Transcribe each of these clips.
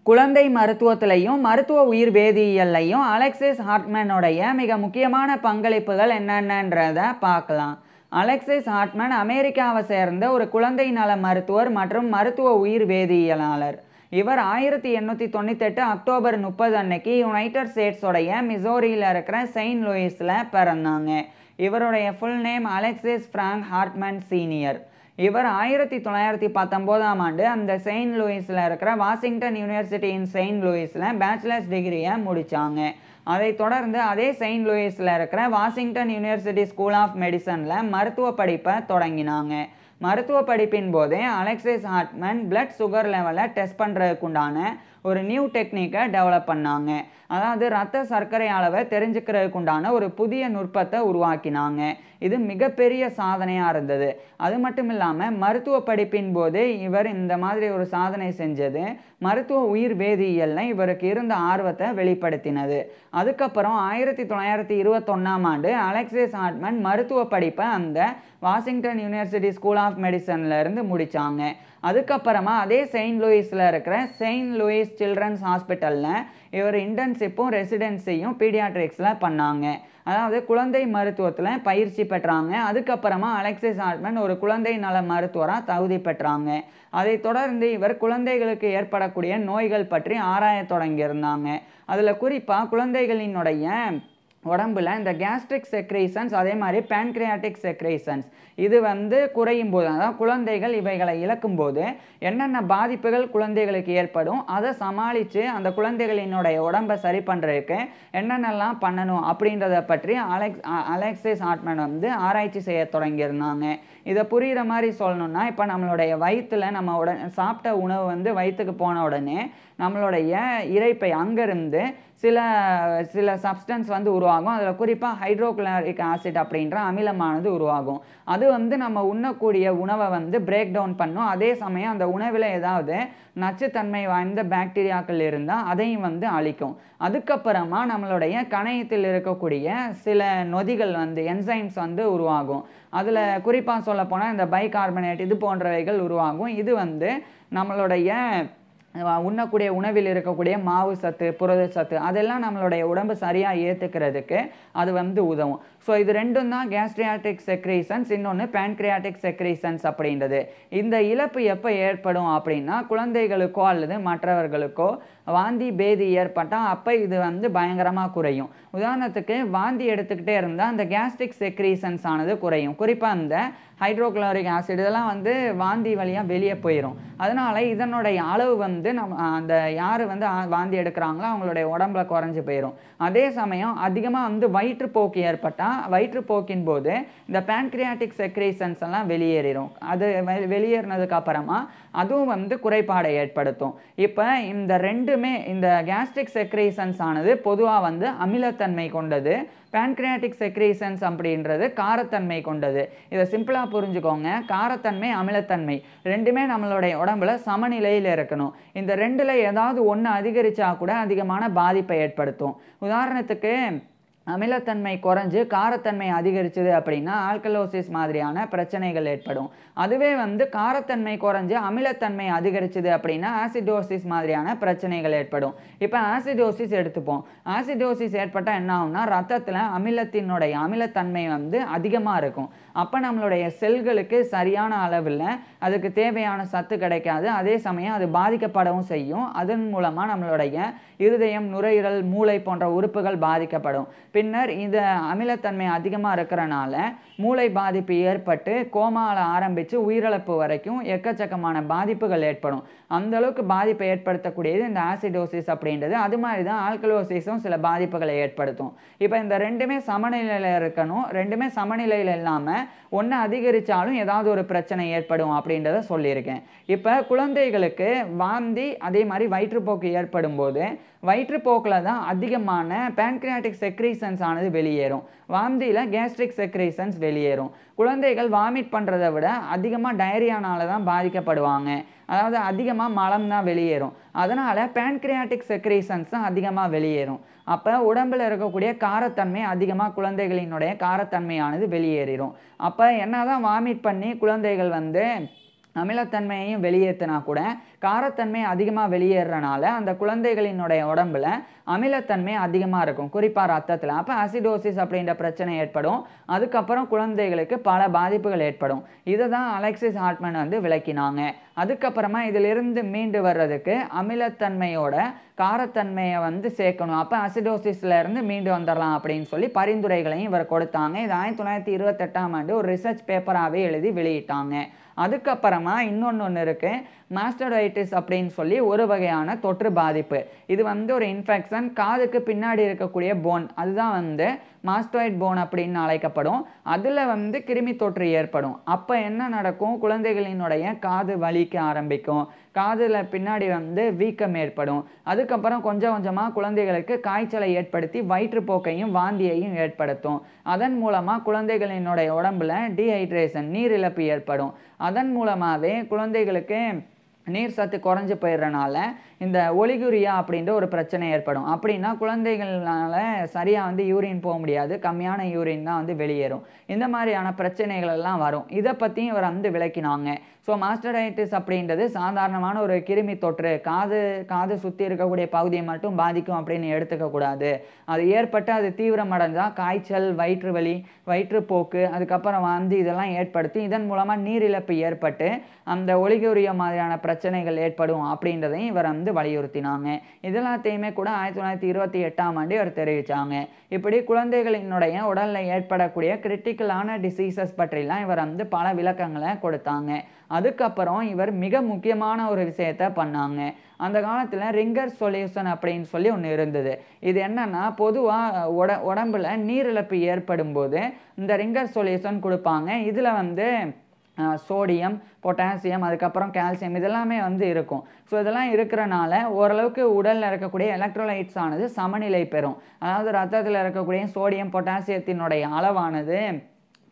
குழந்தை மருத்துவத்திலையும் மருத்துவ உயிர் வேதியியல்லையும் அலெக்சிஸ் ஹார்ட்மேனுடைய மிக முக்கியமான பங்களிப்புகள் என்னென்னன்றத பார்க்கலாம். அலெக்சிஸ் ஹார்ட்மேன் அமெரிக்காவை சேர்ந்த ஒரு குழந்தை நல மருத்துவர் மற்றும் மருத்துவ உயிர் வேதியியலாளர். இவர் 1898 அக்டோபர் 30 அன்னைக்கு யுனைடெட் ஸ்டேட்ஸோடைய மிசோரியில் இருக்கிற செயின்ட் லூயிஸில் பிறந்தாங்க. இவருடைய full name Alexis Frank Hartmann senior. இவர் 1919ஆம் ஆண்டு அந்த செயின்ட் லூயிஸில் இருக்கிற வாஷிங்டன் யூனிவர்சிட்டி இன் செயின்ட் லூயிஸில் பேச்சுலர்ஸ் டிகிரியை முடித்தாங்க. அதைத் தொடர்ந்து அதே செயின்ட் லூயிஸில் இருக்கிற வாஷிங்டன் யூனிவர்சிட்டி ஸ்கூல் ஆஃப் மெடிசனில் மருத்துவ படிப்பை தொடங்கினாங்க. மருத்துவ படிப்பின் போதே அலெக்சிஸ் ஹார்ட்மேன் பிளட் சுகர் லெவலை டெஸ்ட் பண்ணுறதுக்குண்டான ஒரு நியூ டெக்னிக்கை டெவலப் பண்ணாங்க. அதாவது ரத்த சர்க்கரை அளவை தெரிஞ்சுக்கிறதுக்குண்டான ஒரு புதிய நுட்பத்தை உருவாக்கினாங்க. இது மிகப்பெரிய சாதனையாக இருந்தது. அது மட்டும் இல்லாமல் மருத்துவ படிப்பின் போது இவர் இந்த மாதிரி ஒரு சாதனை செஞ்சது மருத்துவ உயிர் வேதியியலில் இவருக்கு இருந்த ஆர்வத்தை வெளிப்படுத்தினது. அதுக்கப்புறம் 1921ஆம் ஆண்டு அலெக்சிஸ் ஹார்ட்மேன் மருத்துவ படிப்பை அந்த வாஷிங்டன் யூனிவர்சிட்டி ஸ்கூல் ஆஃப் மெடிசன்ல இருந்து முடித்தாங்க. அதுக்கப்புறமா அதே செயின்ட் லூயிஸில் இருக்கிற செயின்ட் லூயிஸ் சில்ட்ரன்ஸ் ஹாஸ்பிட்டலில் இவர் இன்டர்ன்ஷிப்பும் ரெசிடென்சியும் பீடியாட்ரிக்ஸில் பண்ணாங்க. அதாவது குழந்தை மருத்துவத்தில் பயிற்சி பெற்றாங்க. அதுக்கப்புறமா அலெக்சிஸ் ஹார்ட்மேன் ஒரு குழந்தை நல மருத்துவராக தகுதி பெற்றாங்க. அதைத் தொடர்ந்து இவர் குழந்தைகளுக்கு ஏற்படக்கூடிய நோய்கள் பற்றி ஆராய தொடங்கியிருந்தாங்க. அதில் குறிப்பாக குழந்தைகளினுடைய உடம்புல இந்த கேஸ்ட்ரிக் செக்ரேஷன்ஸ் அதே மாதிரி பேன்க்ரியாட்டிக் செக்ரேஷன்ஸ் இது குறையும் போது, அதாவது குழந்தைகள் இவைகளை இழக்கும் போது என்னென்ன பாதிப்புகள் குழந்தைகளுக்கு ஏற்படும், அதை சமாளித்து அந்த குழந்தைகளினுடைய உடம்பை சரி பண்ணுறதுக்கு என்னென்னலாம் பண்ணணும் அப்படின்றத பற்றி அலெக்சிஸ் ஹார்ட்மேன் ஆராய்ச்சி செய்ய தொடங்கியிருந்தாங்க. இதை புரிகிற மாதிரி சொல்லணும்னா, இப்போ நம்மளுடைய வயிற்றில் நம்ம சாப்பிட்ட உணவு வயிற்றுக்கு போன உடனே நம்மளுடைய இரைப்பை அங்கேருந்து சில சப்ஸ்டன்ஸ் உருவாகும். அதில் குறிப்பாக ஹைட்ரோகுளோரிக் ஆசிட் அப்படின்ற அமிலமானது உருவாகும். அது நம்ம உண்ணக்கூடிய உணவை பிரேக் டவுன் பண்ணும். அதே சமயம் அந்த உணவில் ஏதாவது நச்சுத்தன்மை வாய்ந்த பாக்டீரியாக்கள் இருந்தால் அதையும் அழிக்கும். அதுக்கப்புறமா நம்மளுடைய கணையத்தில் இருக்கக்கூடிய சில நொதிகள் என்சைம்ஸ் உருவாகும். அதில் குறிப்பாக சொல்லப்போனால் இந்த பைகார்பனேட் இது போன்றவைகள் உருவாகும். இது நம்மளுடைய உண்ணக்கூடிய உணவில் இருக்கக்கூடிய மாவு சத்து, புரத சத்து அதெல்லாம் நம்மளுடைய உடம்பு சரியாக ஏற்றுக்கிறதுக்கு அது உதவும். ஸோ இது ரெண்டும் தான் கேஸ்ட்ரியாட்டிக் செக்ரேஷன்ஸ், இன்னொன்று பேன்க்ரியாட்டிக் செக்ரேஷன்ஸ் அப்படின்றது. இந்த இழப்பு எப்போ ஏற்படும் அப்படின்னா, குழந்தைகளுக்கோ அல்லது மற்றவர்களுக்கோ வாந்தி பேதி ஏற்பட்டால் அப்போ இது பயங்கரமாக குறையும். உதாரணத்துக்கு வாந்தி எடுத்துக்கிட்டே இருந்தால் அந்த கேஸ்ட்ரிக் செக்ரேஷன்ஸ் ஆனது குறையும். குறிப்பாக இந்த ஹைட்ரோகுளோரிக் ஆசிட் இதெல்லாம் வாந்தி வழியாக வெளியே போயிடும். அதனால் இதனுடைய அளவு நம்ம அந்த யார் வாந்தி எடுக்கிறாங்களோ அவங்களுடைய உடம்புல குறைஞ்சி போயிடும். அதே சமயம் அதிகமாக வயிற்றுப்போக்கு ஏற்பட்டால் வயிற்றுப்போக்கின் போது இந்த பேன்க்ரியாட்டிக் செக்ரேஷன்ஸ் எல்லாம் வெளியேறிடும். அது வெளியேறினதுக்கு அப்புறமா அதுவும் குறைபாடை ஏற்படுத்தும். இப்போ இந்த ரெண்டுமே இந்த கேஸ்ட்ரிக் செக்ரேஷன்ஸ் ஆனது பொதுவாக அமிலத்தன்மை கொண்டது, பேன்க்ரியாட்டிக் செக்ரேஷன்ஸ் அப்படின்றது காரத்தன்மை கொண்டது. இதை சிம்பிளாக புரிஞ்சுக்கோங்க. காரத்தன்மை, அமிலத்தன்மை ரெண்டுமே நம்மளுடைய உடம்புல சமநிலையில் இருக்கணும். இந்த ரெண்டில் ஏதாவது ஒன்று அதிகரித்தா கூட அதிகமான பாதிப்பை ஏற்படுத்தும். உதாரணத்துக்கு அமிலத்தன்மை குறைஞ்சு காரத்தன்மை அதிகரிச்சது அப்படின்னா ஆல்கலோசிஸ் மாதிரியான பிரச்சனைகள் ஏற்படும். அதுவே காரத்தன்மை குறைஞ்சு அமிலத்தன்மை அதிகரிச்சது அப்படின்னா ஆசிடோசிஸ் மாதிரியான பிரச்சனைகள் ஏற்படும். இப்போ ஆசிடோசிஸ் எடுத்துப்போம். ஆசிடோசிஸ் ஏற்பட்டால் என்ன ஆகும்னா, ரத்தத்தில் அமிலத்தன்மை அதிகமாக இருக்கும். அப்போ நம்மளுடைய செல்களுக்கு சரியான அளவில் அதுக்கு தேவையான சத்து கிடைக்காது. அதே சமயம் அது பாதிக்கப்படவும் செய்யும். அதன் மூலமாக நம்மளுடைய இருதயம், நுரையீரல், மூளை போன்ற உறுப்புகள் பாதிக்கப்படும். பின்னர் இந்த அமிலத்தன்மை அதிகமாக இருக்கிறனால மூளை பாதிப்பு ஏற்பட்டு கோமாவில் ஆரம்பித்து உயிரிழப்பு வரைக்கும் எக்கச்சக்கமான பாதிப்புகள் ஏற்படும். அந்த அளவுக்கு பாதிப்பை ஏற்படுத்தக்கூடியது இந்த ஆசிடோசிஸ் அப்படின்றது. அது மாதிரி தான் ஆல்கலோசிஸும் சில பாதிப்புகளை ஏற்படுத்தும். இப்போ இந்த ரெண்டுமே சமநிலையில் இருக்கணும். ரெண்டுமே சமநிலையில் இல்லாமல் ஒன்று அதிகரித்தாலும் ஏதாவது ஒரு பிரச்சனை ஏற்படும் அப்படின்றத சொல்லியிருக்கேன். இப்போ குழந்தைகளுக்கு வாந்தி அதே மாதிரி வயிற்றுப்போக்கு ஏற்படும் போது வயிற்றுப்போக்கில் தான் அதிகமான பேன்க்ரியாட்டிக் செக்ரேஷன்ஸ் ஆனது வெளியேறும். வாந்தியில் கேஸ்ட்ரிக் செக்ரேஷன்ஸ் வெளியேறும். குழந்தைகள் வாமிட் பண்ணுறதை விட அதிகமாக டயரியானால தான் பாதிக்கப்படுவாங்க. அதாவது அதிகமாக மலம் தான் வெளியேறும். அதனால் பேன்க்ரியாட்டிக் செக்ரேஷன்ஸ் தான் அதிகமாக வெளியேறும். அப்போ உடம்பில் இருக்கக்கூடிய காரத்தன்மை அதிகமாக குழந்தைகளினுடைய காரத்தன்மையானது வெளியேறிடும். அப்போ என்ன தான் வாமிட் பண்ணி குழந்தைகள் அமிலத்தன்மையையும் வெளியேற்றினா கூட காரத்தன்மை அதிகமாக வெளியேறனால அந்த குழந்தைகளினுடைய உடம்புல அமிலத்தன்மை அதிகமாக இருக்கும், குறிப்பாக ரத்தத்தில். அப்போ அசிடோசிஸ் அப்படின்ற பிரச்சனை ஏற்படும். அதுக்கப்புறம் குழந்தைகளுக்கு பல பாதிப்புகள் ஏற்படும். இதை தான் அலெக்சிஸ் ஹார்ட்மன் வந்து விளக்கினாங்க. அதுக்கப்புறமா இதிலிருந்து மீண்டு வர்றதுக்கு அமிலத்தன்மையோட காரத்தன்மையை வந்து சேர்க்கணும், அப்போ அசிடோசிஸ்ல இருந்து மீண்டு வந்துடலாம் அப்படின்னு சொல்லி பரிந்துரைகளையும் இவர் கொடுத்தாங்க. இது 1928ஆம் ஆண்டு ஒரு ரிசர்ச் பேப்பராகவே எழுதி வெளியிட்டாங்க. அதுக்கப்புறமா இன்னொன்று இருக்கு, மாஸ்டர்டைட்டிஸ் அப்படின்னு சொல்லி ஒரு வகையான தொற்று பாதிப்பு. இது வந்து ஒரு இன்ஃபெக்ஷன், காதுக்கு பின்னாடி இருக்கக்கூடிய போன், அதுதான் வந்து மாஸ்டாய்ட் போன் அப்படின்னு அழைக்கப்படும். அதில் வந்து கிருமி தொற்று ஏற்படும். அப்போ என்ன நடக்கும், குழந்தைகளினுடைய காது வலிக்க ஆரம்பிக்கும், காதில் பின்னாடி வந்து வீக்கம் ஏற்படும். அதுக்கப்புறம் கொஞ்சம் கொஞ்சமாக குழந்தைகளுக்கு காய்ச்சலை ஏற்படுத்தி வயிற்றுப்போக்கையும் வாந்தியையும் ஏற்படுத்தும். அதன் மூலமாக குழந்தைகளினுடைய உடம்புல டீஹைட்ரேஷன், நீரிழப்பு ஏற்படும். அதன் மூலமாகவே குழந்தைகளுக்கு நீர் சத்து குறைஞ்சி போயிடுறனால இந்த ஒலிகுரியா அப்படின்ற ஒரு பிரச்சனை ஏற்படும். அப்படின்னா குழந்தைகளால் சரியாக வந்து யூரின் போக முடியாது, கம்மியான யூரின் தான் வந்து வெளியேறும். இந்த மாதிரியான பிரச்சனைகள் எல்லாம் வரும். இதை பற்றியும் இவர் வந்து விளக்கினாங்க. ஸோ மாஸ்டர்டைட்டிஸ் அப்படின்றது சாதாரணமான ஒரு கிருமி தொற்று, காது சுற்றி இருக்கக்கூடிய பகுதியை மட்டும் பாதிக்கும் அப்படின்னு எடுத்துக்கக்கூடாது. அது ஏற்பட்டு அது தீவிரமடைஞ்சால் காய்ச்சல், வயிற்று வலி, வயிற்றுப்போக்கு, அதுக்கப்புறம் வாந்தி இதெல்லாம் ஏற்படுத்தி இதன் மூலமாக நீரிழப்பு ஏற்பட்டு அந்த ஒலிகுரியா மாதிரியான பிரச்சனைகள் ஏற்படும் அப்படின்றதையும் இவர் வந்து வலியுறுத்தினாங்க. இதெல்லாத்தையுமே கூட 1928ஆம் ஆண்டு இவர் தெரிவித்தாங்க. இப்படி குழந்தைகளினுடைய உடலில் ஏற்படக்கூடிய கிரிட்டிக்கலான டிசீசஸ் பற்றிலாம் இவர் வந்து பல விளக்கங்களை கொடுத்தாங்க. அதுக்கப்புறம் இவர் மிக முக்கியமான ஒரு விஷயத்த பண்ணாங்க. அந்த காலத்தில் ரிங்கர் சொல்யூஷன் அப்படின்னு சொல்லி ஒன்று இருந்தது. இது என்னன்னா, பொதுவாக உடம்புல நீரிழப்பு ஏற்படும் போது இந்த ரிங்கர் சொல்யூஷன் கொடுப்பாங்க. இதில் வந்து சோடியம், பொட்டாசியம், அதுக்கப்புறம் கால்சியம் இதெல்லாமே வந்து இருக்கும். ஸோ இதெல்லாம் இருக்கிறனால ஓரளவுக்கு உடலில் இருக்கக்கூடிய எலக்ட்ரோலைட்ஸ் ஆனது சமநிலை பெறும். அதாவது ரத்தத்தில் இருக்கக்கூடிய சோடியம், பொட்டாசியத்தினுடைய அளவானது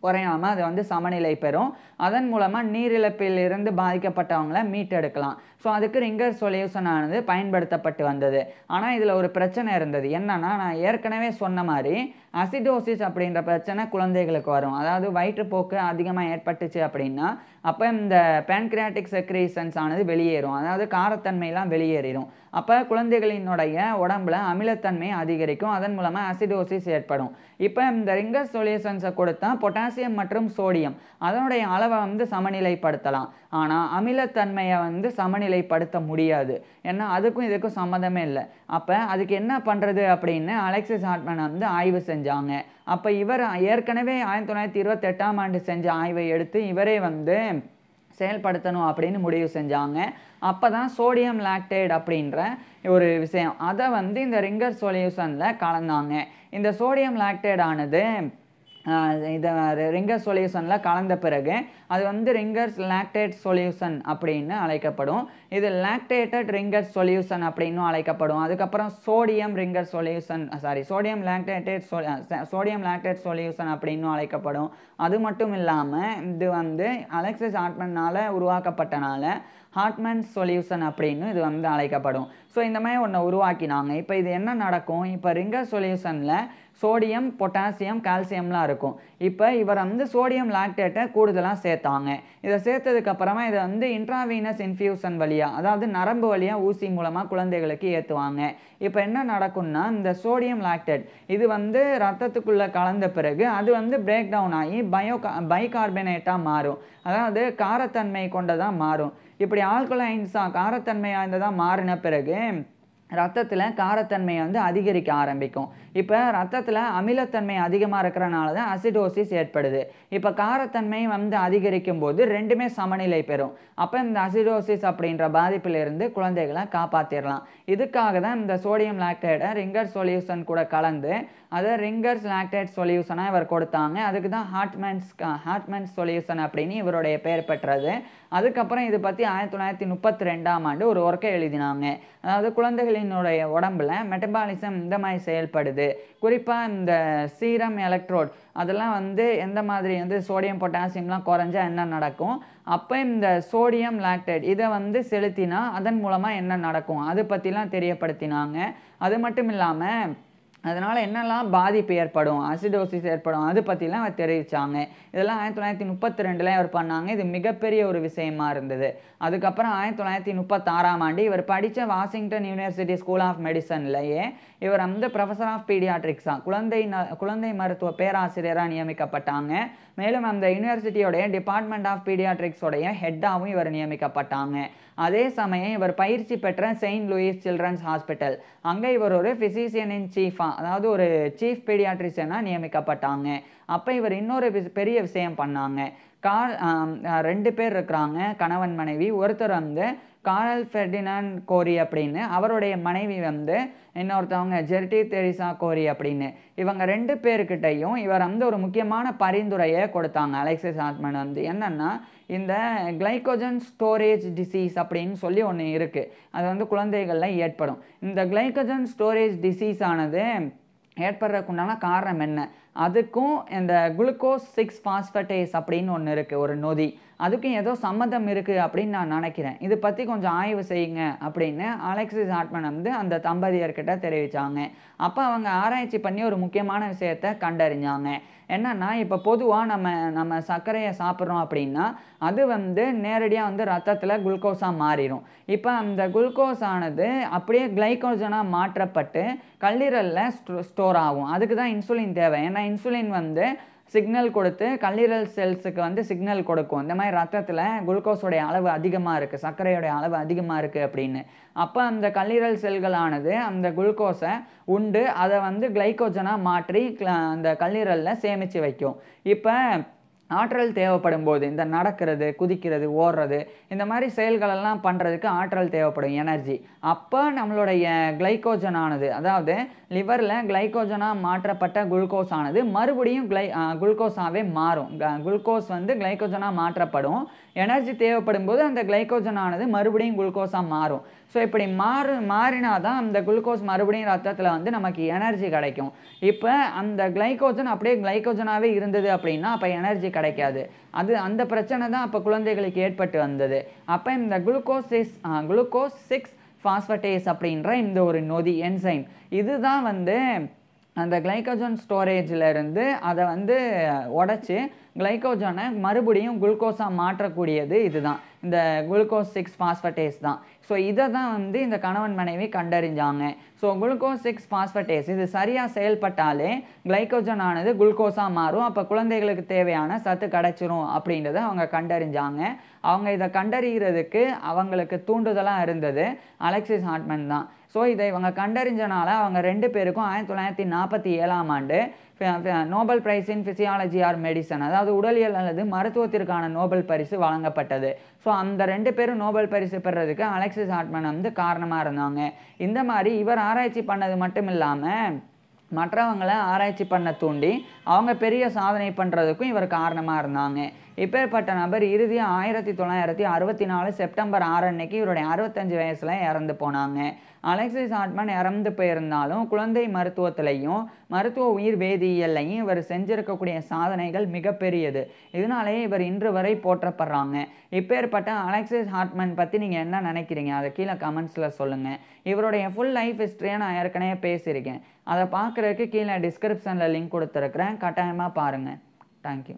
குறையாமல் அது வந்து சமநிலை பெறும். அதன் மூலமாக நீரிழப்பில் இருந்து பாதிக்கப்பட்டவங்களை மீட்டெடுக்கலாம். ஸோ அதுக்கு ரிங்கர் சொல்யூஷன் ஆனது பயன்படுத்தப்பட்டு வந்தது. ஆனால் இதில் ஒரு பிரச்சனை இருந்தது. என்னன்னா, நான் ஏற்கனவே சொன்ன மாதிரி அசிடோசிஸ் அப்படின்ற பிரச்சனை குழந்தைகளுக்கு வரும். அதாவது வயிற்றுப்போக்கு அதிகமாக ஏற்பட்டுச்சு அப்படின்னா அப்போ இந்த பேன்கிரியாட்டிக் செக்ரீஷன்ஸ் ஆனது வெளியேறும், அதாவது காரத்தன்மையெல்லாம் வெளியேறிடும். அப்போ குழந்தைகளினுடைய உடம்புல அமிலத்தன்மை அதிகரிக்கும். அதன் மூலமாக அசிடோசிஸ் ஏற்படும். இப்போ இந்த ரிங்கர் சொல்யூஷன்ஸை கொடுத்தா பொட்டாசியம் மற்றும் சோடியம் அதனுடைய அளவை வந்து சமநிலைப்படுத்தலாம். ஆனால் அமிலத்தன்மையை வந்து சமநிலைப்படுத்த முடியாது. ஏன்னா அதுக்கும் இதுக்கும் சம்மந்தமே இல்லை. அப்போ அதுக்கு என்ன பண்ணுறது அப்படின்னு அலெக்சிஸ் ஹார்ட்மன் வந்து ஆய்வு செஞ்சாங்க. அப்போ இவர் ஏற்கனவே 1928ஆம் ஆண்டு செஞ்ச ஆய்வை எடுத்து இவரே வந்து செயல்படுத்தணும் அப்படின்னு முடிவு செஞ்சாங்க. அப்போ தான் சோடியம் லாக்டேட் அப்படின்ற ஒரு விஷயம் அதை வந்து இந்த ரிங்கர் சொல்யூஷனில் கலந்தாங்க. இந்த சோடியம் லாக்டேட் ஆனது இதை ரிங்கர் சொல்யூஷனில் கலந்த பிறகு அது வந்து ரிங்கர்ஸ் லாக்டேட் சொல்யூஷன் அப்படின்னு அழைக்கப்படும். இது லாக்டேட்டட் ரிங்கர் சொல்யூஷன் அப்படின்னும் அழைக்கப்படும். அதுக்கப்புறம் சோடியம் லாக்டேட் சொல்யூஷன் அப்படின்னும் அழைக்கப்படும். அது மட்டும் இல்லாமல் இது வந்து அலெக்சிஸ் ஹார்ட்மனால் உருவாக்கப்பட்டனால ஹார்ட்மன்ஸ் சொல்யூஷன் அப்படின்னு இது வந்து அழைக்கப்படும். ஸோ இந்த மாதிரி ஒன்று உருவாக்கினாங்க. இப்போ இது என்ன நடக்கும், இப்போ ரிங்கர் சொல்யூஷனில் சோடியம், பொட்டாசியம், கால்சியம்லாம் இருக்கும். இப்போ இவர் வந்து சோடியம் லாக்டேட்டை கூடுதலாக சேர்த்தாங்க. இதை சேர்த்ததுக்கப்புறமா இதை வந்து இன்ட்ராவீனஸ் இன்ஃபியூஷன் வழியாக, அதாவது நரம்பு வழியாக ஊசி மூலமாக குழந்தைகளுக்கு ஏற்றுவாங்க. இப்போ என்ன நடக்கும்னா, இந்த சோடியம் லாக்டேட் இது வந்து ரத்தத்துக்குள்ளே கலந்த பிறகு அது வந்து பிரேக் டவுன் ஆகி பைகார்பனேட்டாக மாறும், அதாவது காரத்தன்மை கொண்டதாக மாறும். இப்படி ஆல்கலைன்ஸாக காரத்தன்மை வாய்ந்ததாக மாறின பிறகு ரத்தத்தில் காரத்தன்மை வந்து அதிகரிக்க ஆரம்பிக்கும். இப்போ ரத்தத்தில் அமிலத்தன்மை அதிகமாக இருக்கிறனால தான் அசிடோசிஸ் ஏற்படுது. இப்போ காரத்தன்மை வந்து அதிகரிக்கும் போது ரெண்டுமே சமநிலை பெறும். அப்போ இந்த அசிடோசிஸ் அப்படின்ற பாதிப்பிலிருந்து குழந்தைகளை காப்பாற்றிடலாம். இதுக்காக தான் இந்த சோடியம் லாக்டேட்டை ரிங்கர் சொல்யூஷன் கூட கலந்து அதை ரிங்கர்ஸ் லாக்டேட் சொல்யூஷனாக இவர் கொடுத்தாங்க. அதுக்கு தான் ஹார்ட்மன்ஸ் சொல்யூஷன் அப்படின்னு இவருடைய பெயர் பெற்றது. அதுக்கப்புறம் இது பற்றி 1932ஆம் ஆண்டு ஒரு ஒர்க்கை எழுதினாங்க. அதாவது குழந்தைகளினுடைய உடம்புல மெட்டபாலிசம் இந்த மாதிரி செயல்படுது, குறிப்பாக இந்த சீரம் எலக்ட்ரோட் அதெல்லாம் வந்து எந்த மாதிரி வந்து சோடியம் பொட்டாசியம்லாம் குறைஞ்சா என்ன நடக்கும், அப்போ இந்த சோடியம் லாக்டேட் இதை வந்து செலுத்தினா அதன் மூலமாக என்ன நடக்கும் அது பற்றிலாம் தெரியப்படுத்தினாங்க. அது மட்டும் இல்லாமல் அதனால் என்னெல்லாம் பாதிப்பு ஏற்படும், அசிடோசிஸ் ஏற்படும், அது பற்றிலாம் அவர் தெரிவித்தாங்க. இதெல்லாம் 1932 அவர் பண்ணாங்க. இது மிகப்பெரிய ஒரு விஷயமா இருந்தது. அதுக்கப்புறம் 1936ஆம் ஆண்டு இவர் படித்த வாஷிங்டன் யூனிவர்சிட்டி ஸ்கூல் ஆஃப் மெடிசன்லேயே இவர் வந்து ப்ரொஃபஸர் ஆஃப் பீடியாட்ரிக்ஸாக குழந்தை மருத்துவ பேராசிரியராக நியமிக்கப்பட்டாங்க. மேலும் அந்த யூனிவர்சிட்டியோடைய டிபார்ட்மெண்ட் ஆஃப் பீடியாட்ரிக்ஸோடைய ஹெட்டாகவும் இவர் நியமிக்கப்பட்டாங்க. அதே சமயம் இவர் பயிற்சி பெற்ற செயின்ட் லூயிஸ் சில்ட்ரன்ஸ் ஹாஸ்பிட்டல், அங்கே இவர் ஒரு ஃபிசிஷியன் இன் சீஃபாக, அதாவது ஒரு சீஃப் பீடியாட்ரிஷியனாக நியமிக்கப்பட்டாங்க. அப்போ இவர் இன்னொரு பெரிய விஷயம் பண்ணாங்க. 2 பேர் இருக்கிறாங்க, கணவன் மனைவி. ஒருத்தர் வந்து கார்ல் ஃபெர்டினாண்ட் கோரி அப்படின்னு, அவருடைய மனைவி வந்து இன்னொருத்தவங்க ஜெர்டி தெரீசா கோரி அப்படின்னு. இவங்க 2 பேர்கிட்டையும் இவர் வந்து ஒரு முக்கியமான பரிந்துரையை கொடுத்தாங்க அலெக்சிஸ் ஹார்ட்மன் வந்து. என்னென்னா, இந்த கிளைக்கோஜன் ஸ்டோரேஜ் டிசீஸ் அப்படின்னு சொல்லி ஒன்று இருக்குது. அது வந்து குழந்தைகளில் ஏற்படும். இந்த கிளைக்கோஜன் ஸ்டோரேஜ் டிசீஸ் ஆனது ஏற்படுறதுக்குண்டான காரணம் என்ன, அதுக்கும் இந்த குளுக்கோஸ் 6 பாஸ்பேட்டேஸ் அப்படின்னு ஒன்று இருக்குது, ஒரு நொதி, அதுக்கும் ஏதோ சம்மந்தம் இருக்குது அப்படின்னு நான் நினைக்கிறேன். இது பற்றி கொஞ்சம் ஆய்வு செய்யுங்க அப்படின்னு அலெக்சிஸ் ஹார்ட்மன் வந்து அந்த தம்பதியர்கிட்ட தெரிவித்தாங்க. அப்போ அவங்க ஆராய்ச்சி பண்ணி ஒரு முக்கியமான விஷயத்தை கண்டறிஞ்சாங்க. என்னென்னா, இப்போ பொதுவாக நம்ம சர்க்கரையை சாப்பிட்றோம் அப்படின்னா அது வந்து நேரடியாக வந்து ரத்தத்தில் குளுக்கோஸாக மாறிடும். இப்போ அந்த குளுக்கோஸ் ஆனது அப்படியே கிளைக்கோஜனாக மாற்றப்பட்டு கல்லீரலில் ஸ்டோர் ஆகும். அதுக்கு தான் இன்சுலின் தேவை. ஏன்னா இன்சுலின் வந்து சிக்னல் கொடுத்து கல்லீரல் செல்ஸுக்கு வந்து சிக்னல் கொடுக்கும், இந்த மாதிரி ரத்தத்தில் குளுக்கோஸோடைய அளவு அதிகமாக இருக்குது, சர்க்கரையோடைய அளவு அதிகமாக இருக்குது அப்படின்னு. அப்போ அந்த கல்லீரல் செல்களானது அந்த குளுக்கோஸை உண்டு அதை வந்து கிளைக்கோஜனாக மாற்றி அந்த கல்லீரலில் சேமித்து வைக்கும். இப்போ ஆற்றல் தேவைப்படும் போது இந்த நடக்கிறது, குதிக்கிறது, ஓடுறது, இந்த மாதிரி செயல்களெல்லாம் பண்ணுறதுக்கு ஆற்றல் தேவைப்படும், எனர்ஜி. அப்போ நம்மளுடைய கிளைக்கோஜன் ஆனது, அதாவது லிவரில் கிளைக்கோஜனாக மாற்றப்பட்ட குளுக்கோஸ் ஆனது மறுபடியும் குளுக்கோஸாகவே மாறும். குளுக்கோஸ் வந்து கிளைக்கோஜனாக மாற்றப்படும். எனர்ஜி தேவைப்படும் போது அந்த கிளைக்கோஜன் ஆனது மறுபடியும் குளுக்கோஸாக மாறும். ஸோ இப்படி மாறினா தான் அந்த குளுக்கோஸ் மறுபடியும் ரத்தத்தில் வந்து நமக்கு எனர்ஜி கிடைக்கும். இப்போ அந்த கிளைக்கோஜன் அப்படியே கிளைக்கோஜனாகவே இருந்தது அப்படின்னா அப்போ எனர்ஜி கிடைக்காது. அந்த பிரச்சனை தான் அப்போ குழந்தைகளுக்கு ஏற்பட்டு வந்தது. அப்போ இந்த குளுக்கோஸ் 6 பாஸ்பேட்டேஸ் அப்படின்ற இந்த ஒரு நொதி என்சைம், இதுதான் வந்து அந்த கிளைக்கோஜன் ஸ்டோரேஜில் இருந்து அதை வந்து உடச்சி கிளைக்கோஜனை மறுபடியும் குளுக்கோஸாக மாற்றக்கூடியது இதுதான், இந்த குளுக்கோஸ் 6 பாஸ்பேட்டேஸ் தான். ஸோ இதை தான் வந்து இந்த கணவன் மனைவி கண்டறிஞ்சாங்க. ஸோ குளுக்கோஸ் 6 பாஸ்பேட்டேஸ் இது சரியாக செயல்பட்டாலே கிளைக்கோஜன் ஆனது குளுக்கோஸாக மாறும். அப்போ குழந்தைகளுக்கு தேவையான சத்து கிடச்சிரும் அப்படின்றத அவங்க கண்டறிஞ்சாங்க. அவங்க இதை கண்டறிகிறதுக்கு அவங்களுக்கு தூண்டுதலாக இருந்தது அலெக்சிஸ் ஹார்ட்மன் தான். ஸோ இதை இவங்க கண்டறிஞ்சனால அவங்க 2 பேருக்கும் 1947ஆம் ஆண்டு நோபல் பிரைஸ் இன் ஃபிசியாலஜி ஆர் மெடிசன், அதாவது உடலியல் அல்லது மருத்துவத்திற்கான நோபல் பரிசு வழங்கப்பட்டது. ஸோ அந்த 2 பேரும் நோபல் பரிசு பெறுறதுக்கு அலெக்சிஸ் ஹார்ட்மன் வந்து காரணமாக இருந்தாங்க. இந்த மாதிரி இவர் ஆராய்ச்சி பண்ணது மட்டும் இல்லாமல் மற்றவங்களை ஆராய்ச்சி பண்ண தூண்டி அவங்க பெரிய சாதனை பண்ணுறதுக்கும் இவர் காரணமாக இருந்தாங்க. இப்பேற்பட்ட நபர் இறுதியாக 1964 செப்டம்பர் 6 அன்னைக்கு இவருடைய 65 வயசில் இறந்து போனாங்க. அலெக்சிஸ் ஹார்ட்மன் இறந்து போயிருந்தாலும் குழந்தை மருத்துவத்திலையும் மருத்துவ உயிர் வேதியியல்லையும் இவர் செஞ்சிருக்கக்கூடிய சாதனைகள் மிகப்பெரியது. இதனாலேயே இவர் இன்று வரை போற்றப்படுறாங்க. இப்பேற்பட்ட அலெக்சிஸ் ஹார்ட்மன் பற்றி நீங்கள் என்ன நினைக்கிறீங்க, அதை கீழே கமெண்ட்ஸில் சொல்லுங்கள். இவருடைய ஃபுல் லைஃப் ஹிஸ்ட்ரியை நான் ஏற்கனவே பேசியிருக்கேன். அதை பார்க்குறதுக்கு கீழே டிஸ்கிரிப்ஷனில் லிங்க் கொடுத்துருக்குறேன், கட்டாயமாக பாருங்கள். தேங்க்யூ.